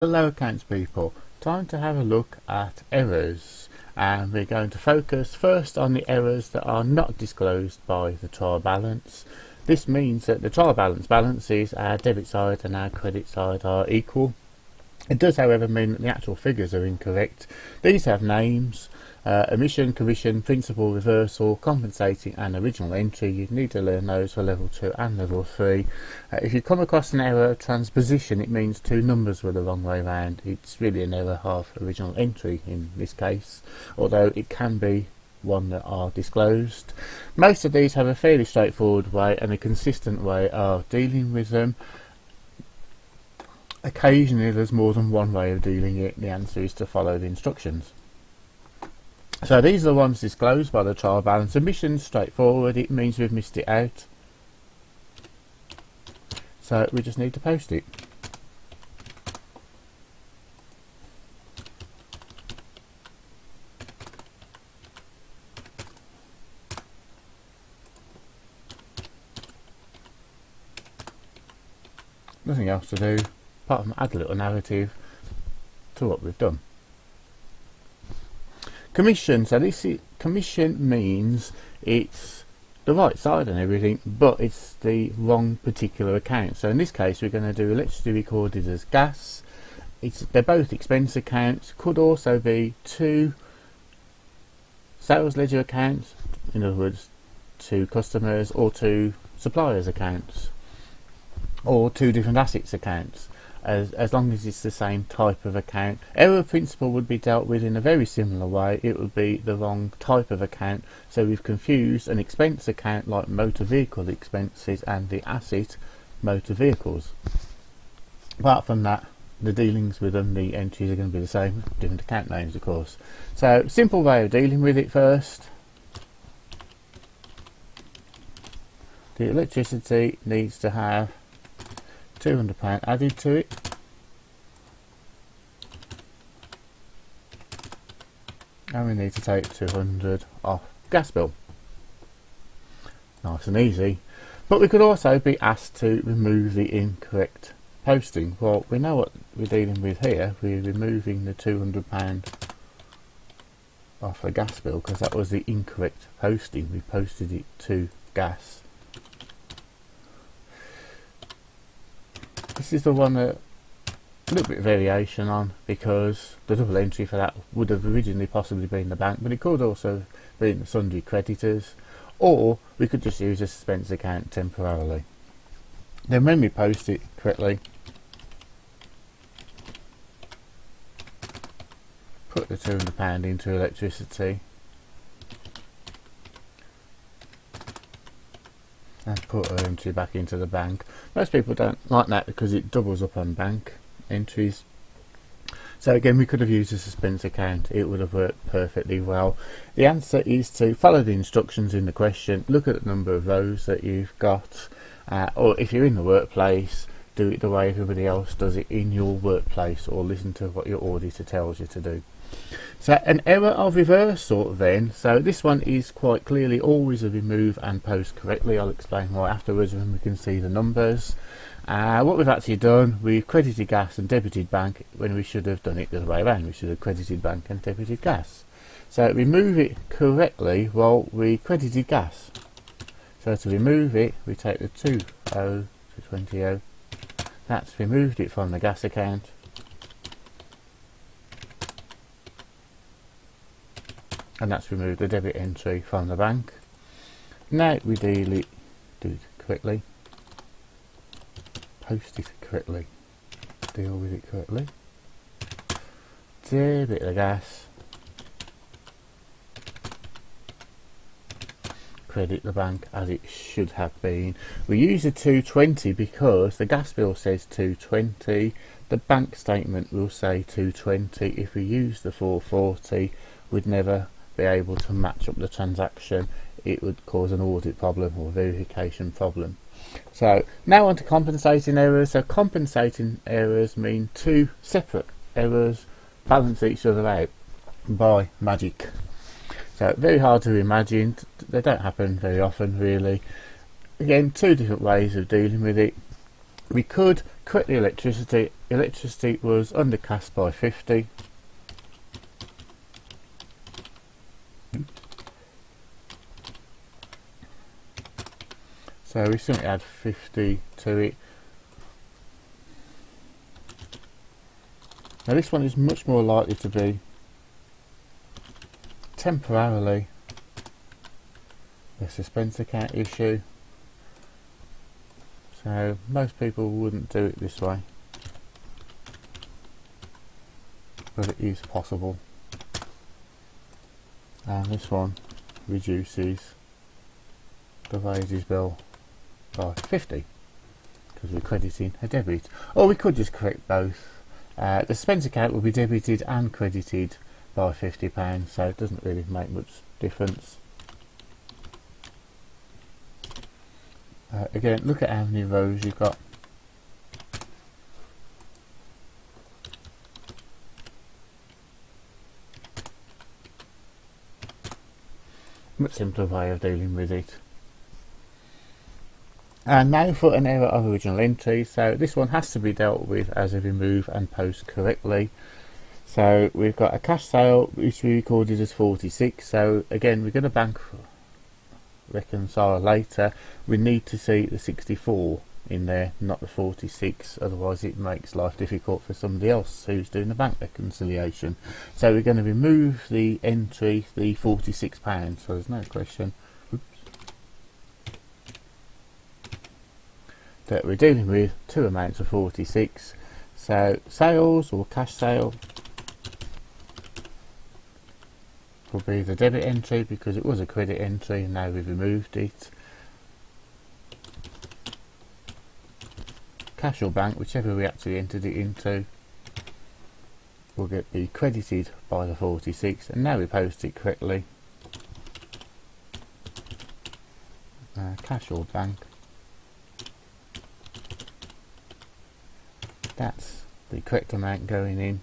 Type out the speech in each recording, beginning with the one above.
Hello accounts people, time to have a look at errors, and we're going to focus first on the errors that are not disclosed by the trial balance. This means that the trial balance balances, our debit side and our credit side, are equal. It does however mean that the actual figures are incorrect. These have names, omission, commission, principal, reversal, compensating and original entry. You need to learn those for level 2 and level 3. If you come across an error of transposition, it means two numbers were the wrong way round. It's really an error of original entry in this case, although it can be one that are disclosed. Most of these have a fairly straightforward way and a consistent way of dealing with them. Occasionally there's more than one way of dealing it. The answer is to follow the instructions. So these are the ones disclosed by the trial balance. Omission's straightforward, it means we've missed it out. So we just need to post it. Nothing else to do apart from add a little narrative to what we've done. Commission, so commission means it's the right side and everything, but it's the wrong particular account. So in this case we're going to do electricity recorded as gas. They're both expense accounts, could also be two sales ledger accounts, in other words two customers, or two suppliers accounts, or two different assets accounts. As long as it's the same type of account. Error principle would be dealt with in a very similar way. It would be the wrong type of account, so we've confused an expense account like motor vehicle expenses and the asset motor vehicles. Apart from that, the dealings with them, the entries are going to be the same, different account names of course. So simple way of dealing with it first. The electricity needs to have £200 added to it, and we need to take 200 off gas bill. Nice and easy. But we could also be asked to remove the incorrect posting. Well, we know what we're dealing with here. We're removing the £200 off the gas bill because that was the incorrect posting. We posted it to gas. This is the one that a little bit of variation on, because the double entry for that would have originally possibly been the bank, but it could also be the sundry creditors, or we could just use a suspense account temporarily. Then when we post it correctly, put the £200 into electricity and put our entry back into the bank. Most people don't like that because it doubles up on bank entries. So again, we could have used a suspense account. It would have worked perfectly well. The answer is to follow the instructions in the question, look at the number of rows that you've got, or if you're in the workplace, do it the way everybody else does it in your workplace, or listen to what your auditor tells you to do. So an error of reversal then, so this one is quite clearly always a remove and post correctly. I'll explain why afterwards when we can see the numbers. What we've actually done, we've credited gas and debited bank when we should have done it the other way around. We should have credited bank and debited gas. So remove it correctly, well, we credited gas. So to remove it, we take the 20 to 20. That's removed it from the gas account. And that's removed the debit entry from the bank. Now we do it correctly, post it correctly, deal with it correctly, debit the gas, credit the bank as it should have been. We use the 220 because the gas bill says 220, the bank statement will say 220. If we use the 440, we'd never be able to match up the transaction. It would cause an audit problem or verification problem. So now on to compensating errors. So compensating errors mean two separate errors balance each other out by magic. So very hard to imagine, they don't happen very often really. Again, two different ways of dealing with it. We could correct the electricity. Electricity was undercast by 50. So we simply add 50 to it. Now this one is much more likely to be temporarily a suspense account issue. So most people wouldn't do it this way, but it is possible. And this one reduces the wages bill by 50 because we're crediting a debit. Or we could just correct both. The suspense account will be debited and credited by £50, so it doesn't really make much difference. Again, look at how many rows you've got. Much simpler way of dealing with it. And now for an error of original entry. So this one has to be dealt with as a remove and post correctly. So we've got a cash sale which we recorded as 46. So again, we're going to bank reconcile later. We need to see the 64 in there, not the 46, otherwise it makes life difficult for somebody else who's doing the bank reconciliation. So we're going to remove the entry, the £46, so there's no question that we're dealing with two amounts of 46. So sales or cash sale will be the debit entry because it was a credit entry and now we've removed it. Cash or bank, whichever we actually entered it into, will be credited by the 46, and now we post it correctly. Cash or bank, that's the correct amount going in.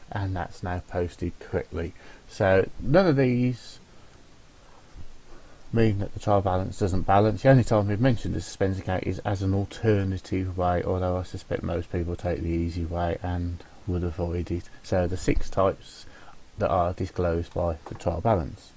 And that's now posted correctly. So none of these mean that the trial balance doesn't balance. The only time we've mentioned the suspense account is as an alternative way, although I suspect most people take the easy way and would avoid it. So the 6 types that are disclosed by the trial balance.